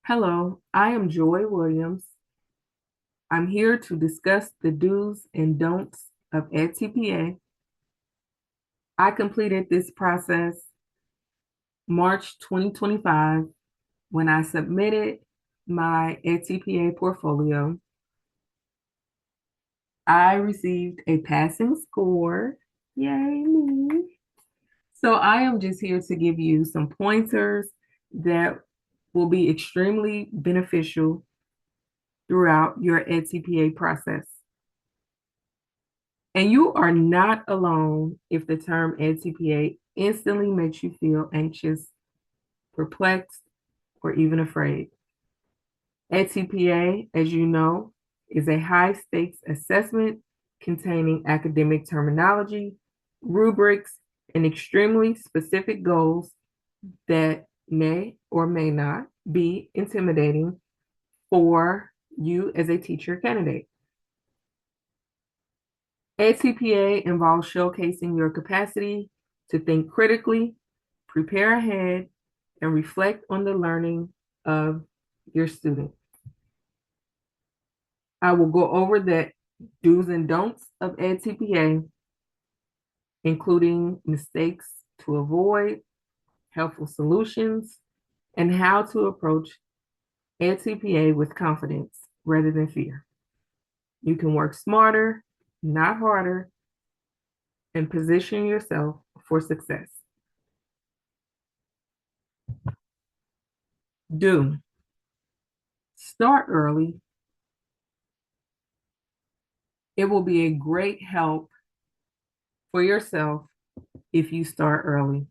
Hello, I am Joy Williams. I'm here to discuss the do's and don'ts of edTPA. I completed this process March 2025 when I submitted my edTPA portfolio. I received a passing score. Yay, me. So I am just here to give you some pointers that will be extremely beneficial throughout your edTPA process. And you are not alone if the term edTPA instantly makes you feel anxious, perplexed, or even afraid. edTPA, as you know, is a high stakes assessment containing academic terminology, rubrics, and extremely specific goals that may or may not be intimidating for you as a teacher candidate. edTPA involves showcasing your capacity to think critically, prepare ahead, and reflect on the learning of your student. I will go over the do's and don'ts of edTPA, including mistakes to avoid, helpful solutions, and how to approach edTPA with confidence rather than fear. You can work smarter, not harder, and position yourself for success. Do start early. It will be a great help for yourself if you start early.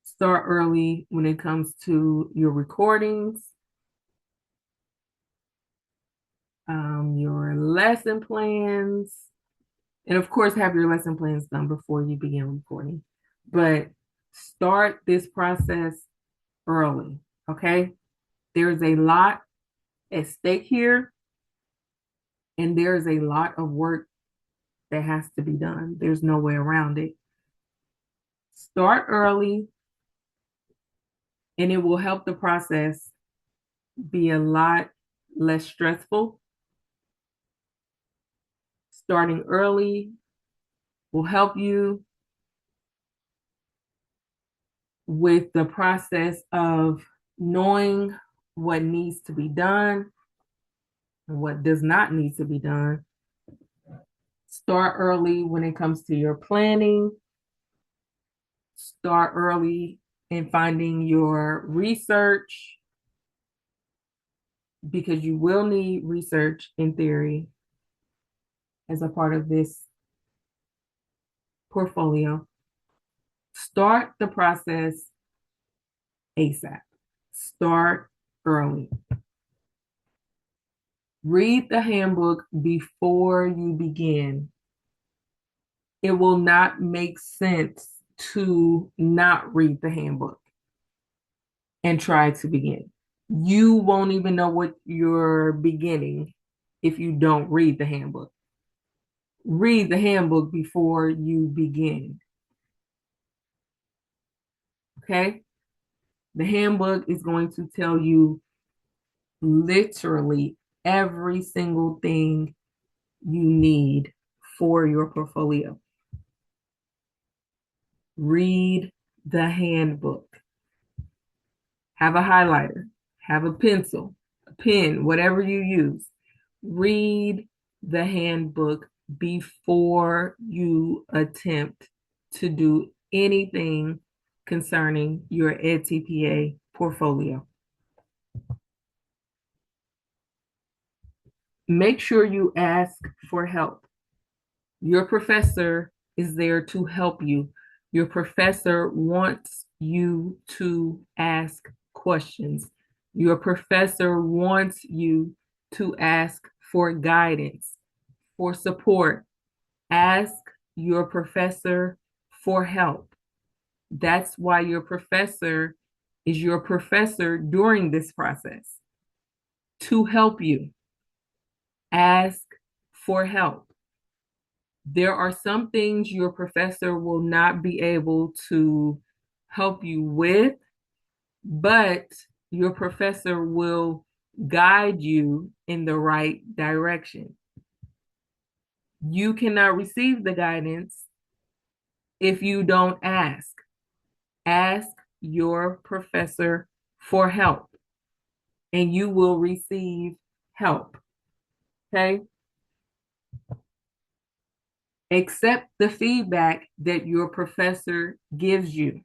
Start early when it comes to your recordings, your lesson plans, and of course, have your lesson plans done before you begin recording. But start this process early, okay? There's a lot at stake here, and there's a lot of work that has to be done. There's no way around it. Start early, and it will help the process be a lot less stressful. Starting early will help you with the process of knowing what needs to be done and what does not need to be done. Start early when it comes to your planning. Start early in finding your research because you will need research in theory as a part of this portfolio. Start the process ASAP. Start early. Read the handbook before you begin. It will not make sense to not read the handbook and try to begin. You won't even know what you're beginning if you don't read the handbook. Read the handbook before you begin. Okay? The handbook is going to tell you literally every single thing you need for your portfolio. Read the handbook. Have a highlighter, have a pencil, a pen, whatever you use. Read the handbook before you attempt to do anything concerning your edTPA portfolio. Make sure you ask for help. Your professor is there to help you. Your professor wants you to ask questions. Your professor wants you to ask for guidance, for support. Ask your professor for help. That's why your professor is your professor during this process to help you. Ask for help. There are some things your professor will not be able to help you with, but your professor will guide you in the right direction. You cannot receive the guidance if you don't ask. Ask your professor for help, and you will receive help. Okay? Accept the feedback that your professor gives you.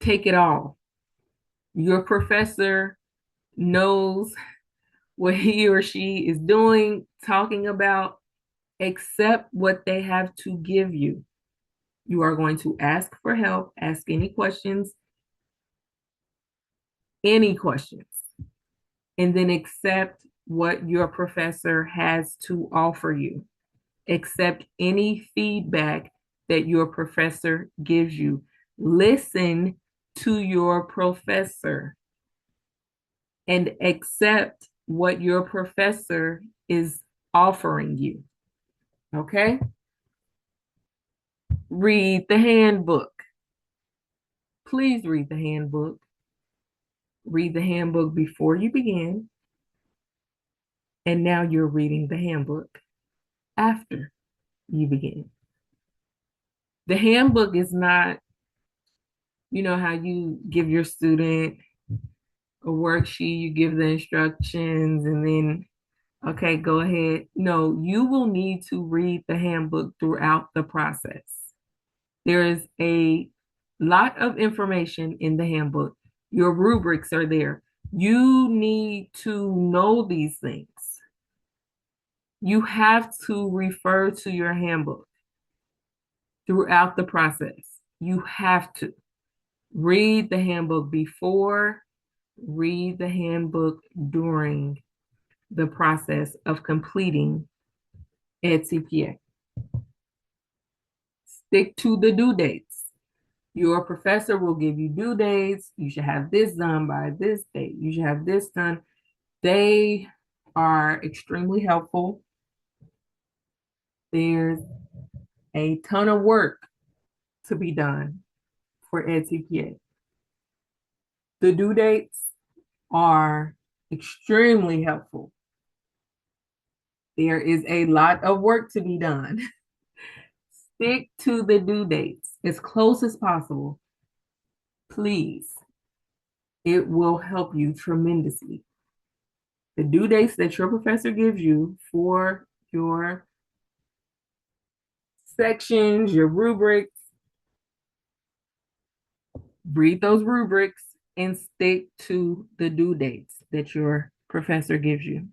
Take it all. Your professor knows what he or she is doing, talking about. Accept what they have to give you. You are going to ask for help, ask any questions, and then accept what your professor has to offer you. Accept any feedback that your professor gives you. Listen to your professor and accept what your professor is offering you. Okay? Read the handbook. Please read the handbook. Read the handbook before you begin. And now you're reading the handbook after you begin. The handbook is not, how you give your student a worksheet, you give the instructions, and then, okay, go ahead. No, you will need to read the handbook throughout the process. There is a lot of information in the handbook. Your rubrics are there. You need to know these things. You have to refer to your handbook throughout the process. You have to read the handbook before, read the handbook during the process of completing edTPA. Stick to the due dates. Your professor will give you due dates. You should have this done by this date. You should have this done. They are extremely helpful. There's a ton of work to be done for edTPA. The due dates are extremely helpful. There is a lot of work to be done. Stick to the due dates as close as possible. Please. It will help you tremendously. The due dates that your professor gives you for your sections, your rubrics, read those rubrics and stick to the due dates that your professor gives you.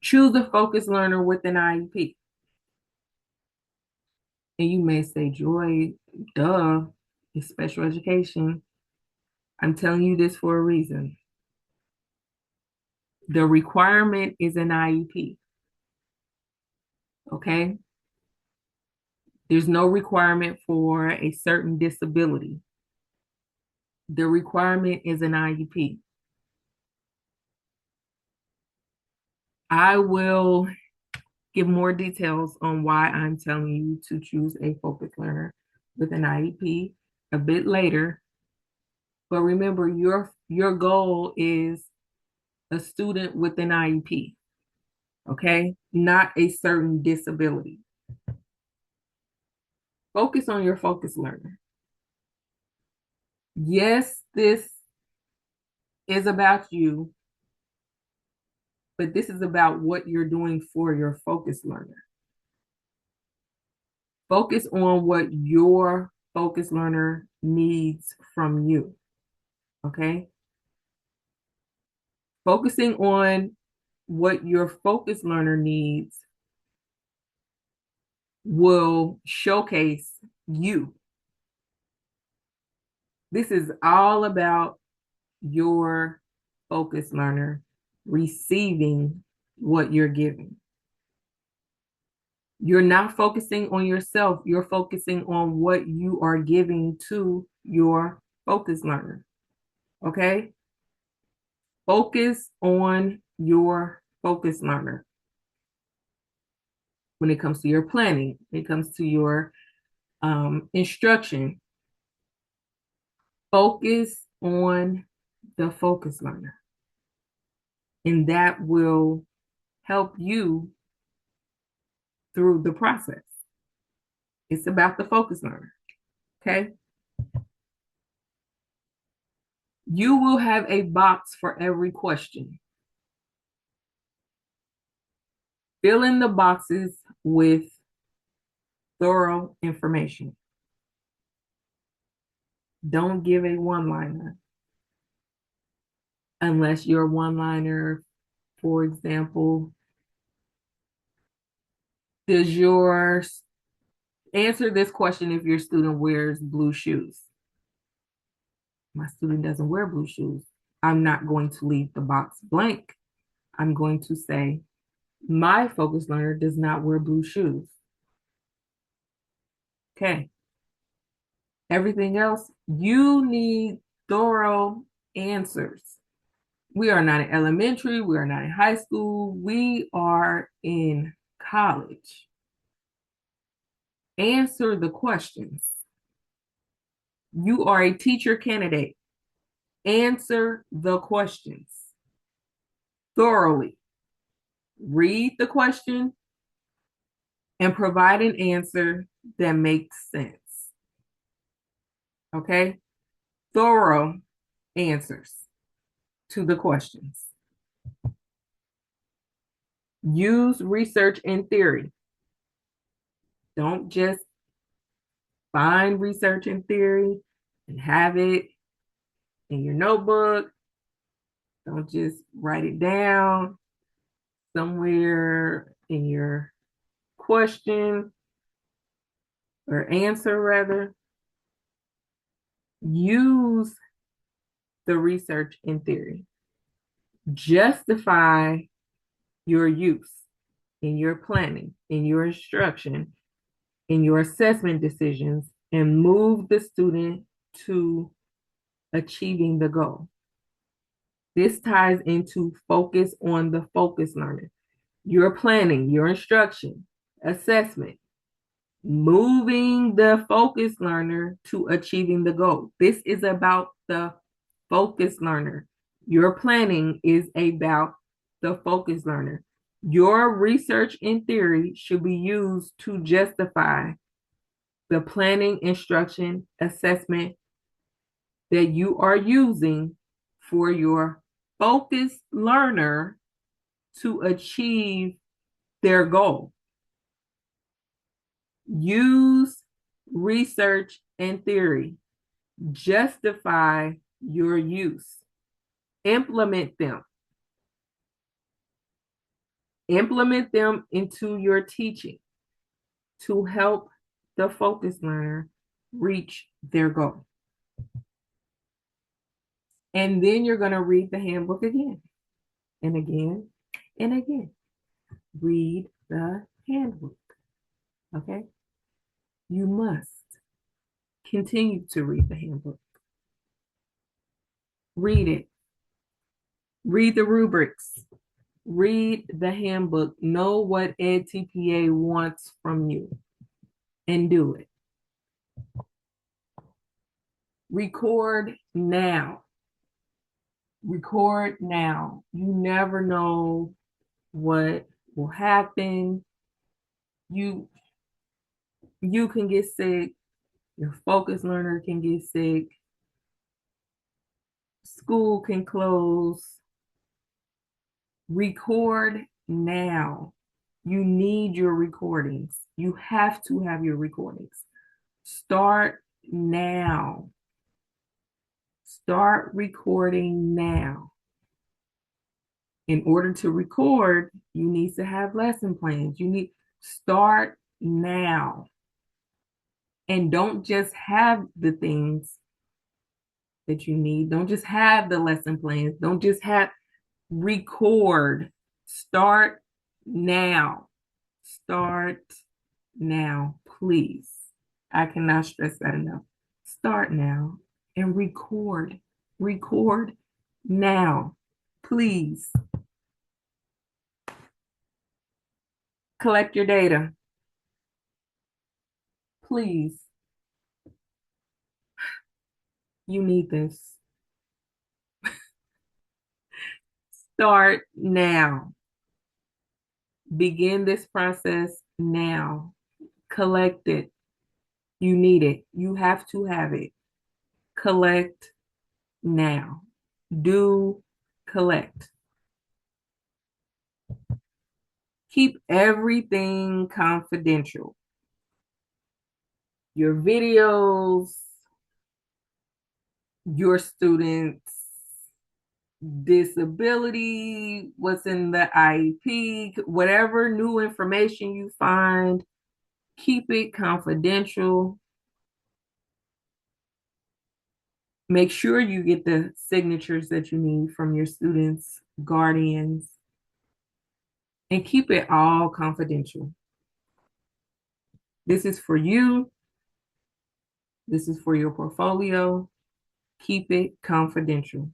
Choose a focused learner with an IEP. And you may say, Joy, duh, it's special education. I'm telling you this for a reason. The requirement is an IEP. Okay? There's no requirement for a certain disability. The requirement is an IEP. I will give more details on why I'm telling you to choose a focused learner with an IEP a bit later. But remember, your goal is a student with an IEP, okay? Not a certain disability. Focus on your focused learner. Yes, this is about you, but this is about what you're doing for your focused learner. Focus on what your focused learner needs from you, okay? Focusing on what your focused learner needs will showcase you. This is all about your focused learner receiving what you're giving. You're not focusing on yourself. You're focusing on what you are giving to your focused learner. Okay? Focus on your focused learner. When it comes to your planning, when it comes to your instruction, Focus on the focus learner, and that will help you through the process. It's about the focus learner. Okay. You will have a box for every question. Fill in the boxes with thorough information. Don't give a one-liner unless your one-liner, for example, does your answer this question if your student wears blue shoes? My student doesn't wear blue shoes. I'm not going to leave the box blank. I'm going to say, my focus learner does not wear blue shoes. Okay. Everything else, you need thorough answers. We are not in elementary. We are not in high school. We are in college. Answer the questions. You are a teacher candidate. Answer the questions thoroughly. Read the question and provide an answer that makes sense. Okay? Thorough answers to the questions. Use research and theory. Don't just find research and theory and have it in your notebook. Don't just write it down somewhere in your question or answer, rather. Use the research and theory. Justify your use in your planning, in your instruction, in your assessment decisions, and move the student to achieving the goal. This ties into focus on the focus learner. Your planning, your instruction, assessment, moving the focus learner to achieving the goal. This is about the focus learner. Your planning is about the focus learner. Your research and theory should be used to justify the planning, instruction, assessment that you are using for your focus learner to achieve their goal. Use research and theory. Justify your use. Implement them. Implement them into your teaching to help the focus learner reach their goal. And then you're going to read the handbook again and again and again. Read the handbook. Okay? You must continue to read the handbook. Read it. Read the rubrics. Read the handbook. Know what edTPA wants from you and do it. Record now. Record now. You never know what will happen. You can get sick. Your focus learner can get sick. School can close. Record now. You need your recordings. You have to have your recordings. Start now. Start recording now. In order to record, you need to have lesson plans. You need start now. And don't just have the things that you need. Don't just have the lesson plans. Don't just have record. Start now. Start now, please. I cannot stress that enough. Start now and record. Record now, please. Collect your data, please. You need this. Start now. Begin this process now. Collect it. You need it. You have to have it. Collect now. Do collect. Keep everything confidential. Your videos, your students' disability, what's in the IEP, whatever new information you find, keep it confidential. Make sure you get the signatures that you need from your students, guardians, and keep it all confidential. This is for you. This is for your portfolio. Keep it confidential.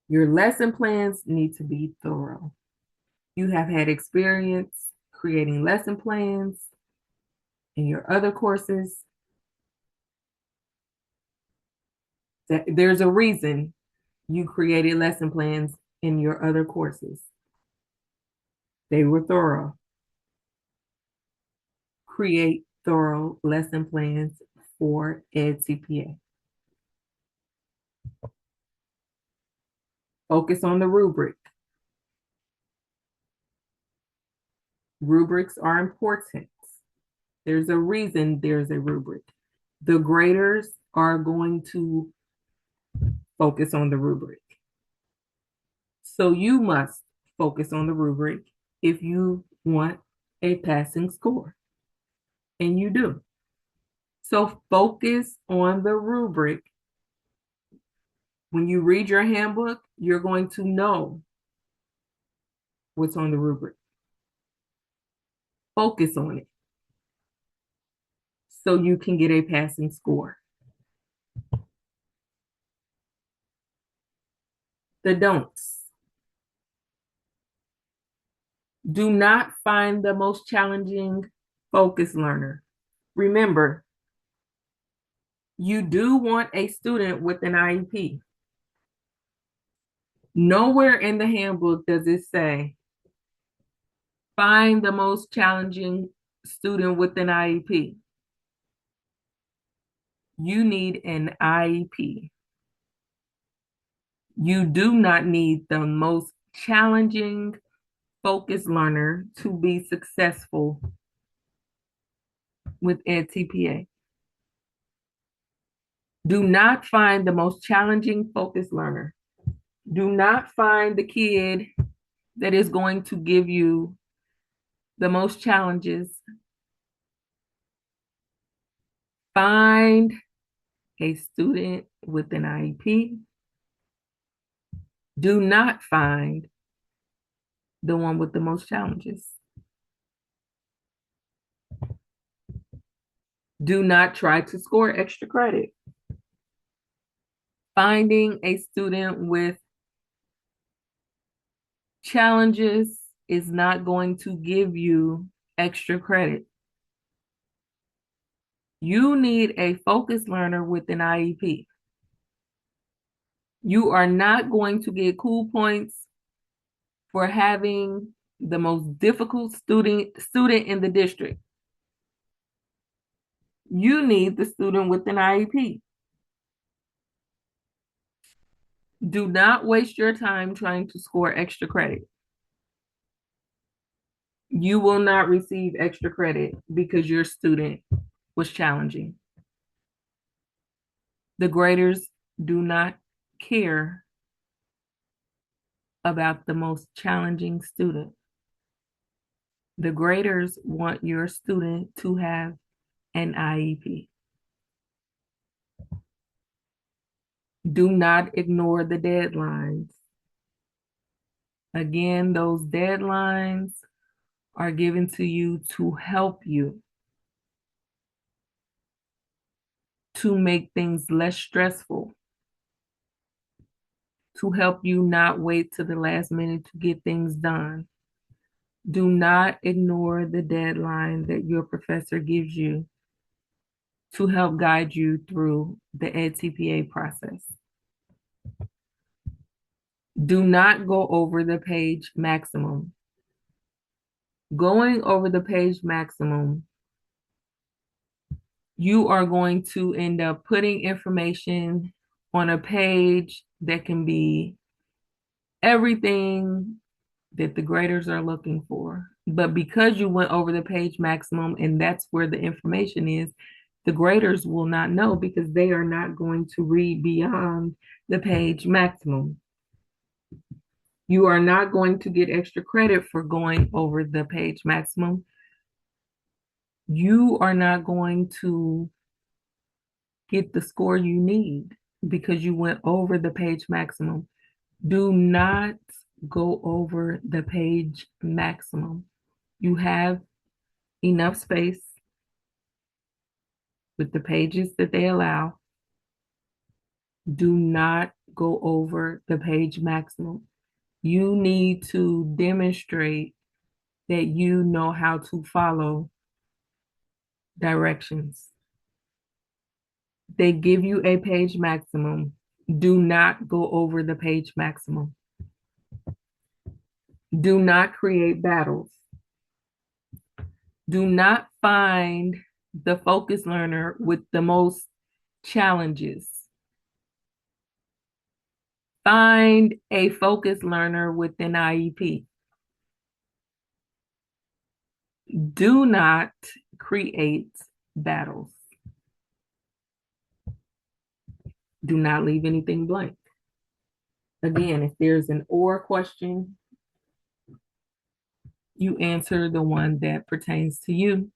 Your lesson plans need to be thorough. You have had experience creating lesson plans in your other courses. There's a reason you created lesson plans in your other courses. They were thorough. Create thorough lesson plans for edTPA. Focus on the rubric. Rubrics are important. There's a reason there's a rubric. The graders are going to focus on the rubric. So you must focus on the rubric if you want a passing score. And you do. So focus on the rubric. When you read your handbook, you're going to know what's on the rubric. Focus on it so you can get a passing score. The don'ts. Do not find the most challenging focus learner. Remember, you do want a student with an IEP. Nowhere in the handbook does it say, find the most challenging student with an IEP. You need an IEP. You do not need the most challenging focus learner to be successful with edTPA. Do not find the most challenging focus learner. Do not find the kid that is going to give you the most challenges. Find a student with an IEP. Do not find the one with the most challenges. Do not try to score extra credit. Finding a student with challenges is not going to give you extra credit. You need a focus learner with an IEP. You are not going to get cool points for having the most difficult student in the district. You need the student with an IEP. Do not waste your time trying to score extra credit. You will not receive extra credit because your student was challenging. The graders do not care about the most challenging student. The graders want your student to have an IEP. Do not ignore the deadlines. Again, those deadlines are given to you to help you, to make things less stressful, to help you not wait to the last minute to get things done. Do not ignore the deadline that your professor gives you to help guide you through the edTPA process. Do not go over the page maximum. Going over the page maximum, you are going to end up putting information on a page that can be everything that the graders are looking for. But because you went over the page maximum and that's where the information is, the graders will not know because they are not going to read beyond the page maximum. You are not going to get extra credit for going over the page maximum. You are not going to get the score you need because you went over the page maximum. Do not go over the page maximum. You have enough space with the pages that they allow. Do not go over the page maximum. You need to demonstrate that you know how to follow directions. They give you a page maximum. Do not go over the page maximum. Do not create battles. Do not find the focus learner with the most challenges. Find a focus learner with an IEP. Do not create battles. Do not leave anything blank. Again, if there's an or question, you answer the one that pertains to you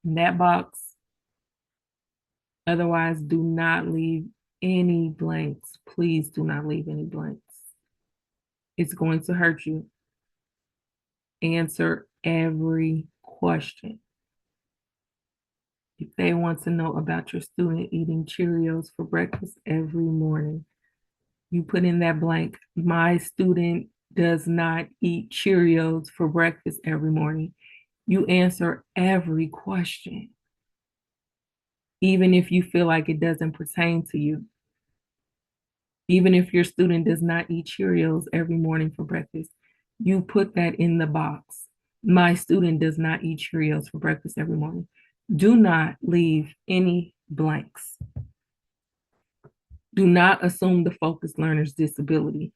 in that box. Otherwise, do not leave any blanks. Please do not leave any blanks. It's going to hurt you. Answer every question. If they want to know about your student eating Cheerios for breakfast every morning, you put in that blank. My student does not eat Cheerios for breakfast every morning. You answer every question, even if you feel like it doesn't pertain to you. Even if your student does not eat Cheerios every morning for breakfast, you put that in the box. My student does not eat Cheerios for breakfast every morning. Do not leave any blanks. Do not assume the focused learner's disability.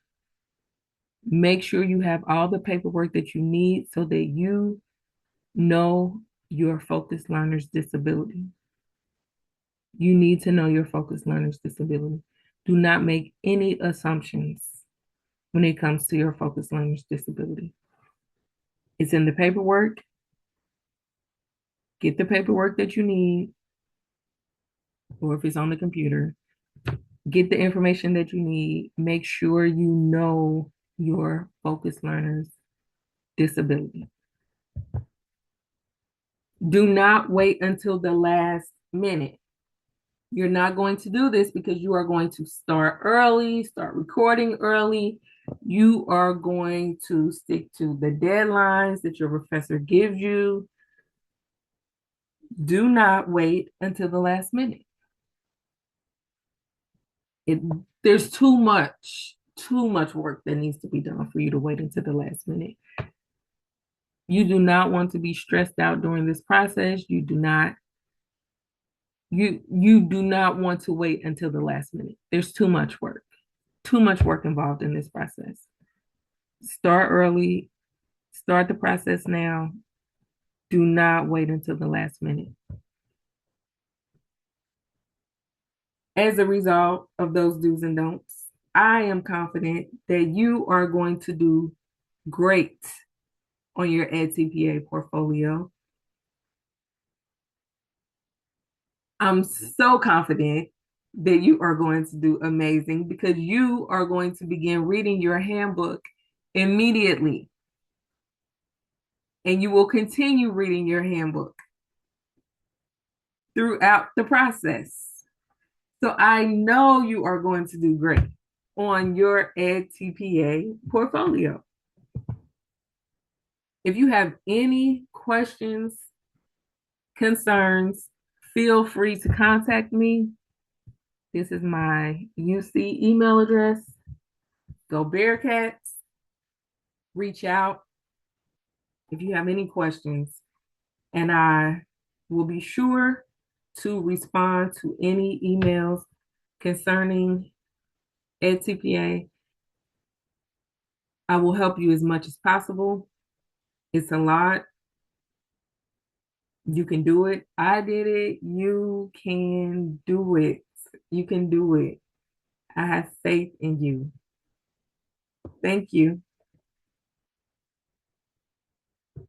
Make sure you have all the paperwork that you need so that you know your focused learner's disability. You need to know your focused learner's disability. Do not make any assumptions when it comes to your focused learner's disability. It's in the paperwork. Get the paperwork that you need, or if it's on the computer, get the information that you need. Make sure you know your focused learner's disability. Do not wait until the last minute. You're not going to do this because you are going to start early, start recording early. You are going to stick to the deadlines that your professor gives you. Do not wait until the last minute. There's too much work that needs to be done for you to wait until the last minute. You do not want to be stressed out during this process. You do not want to wait until the last minute. There's too much work involved in this process. Start early, start the process now. Do not wait until the last minute. As a result of those do's and don'ts, I am confident that you are going to do great on your edTPA portfolio. I'm so confident that you are going to do amazing because you are going to begin reading your handbook immediately. And you will continue reading your handbook throughout the process. So I know you are going to do great on your edTPA portfolio. If you have any questions, concerns, Feel free to contact me. This is my UC email address. Go Bearcats. Reach out if you have any questions, and I will be sure to respond to any emails concerning edTPA. I will help you as much as possible. It's a lot. You can do it. I did it. You can do it. You can do it. I have faith in you. Thank you.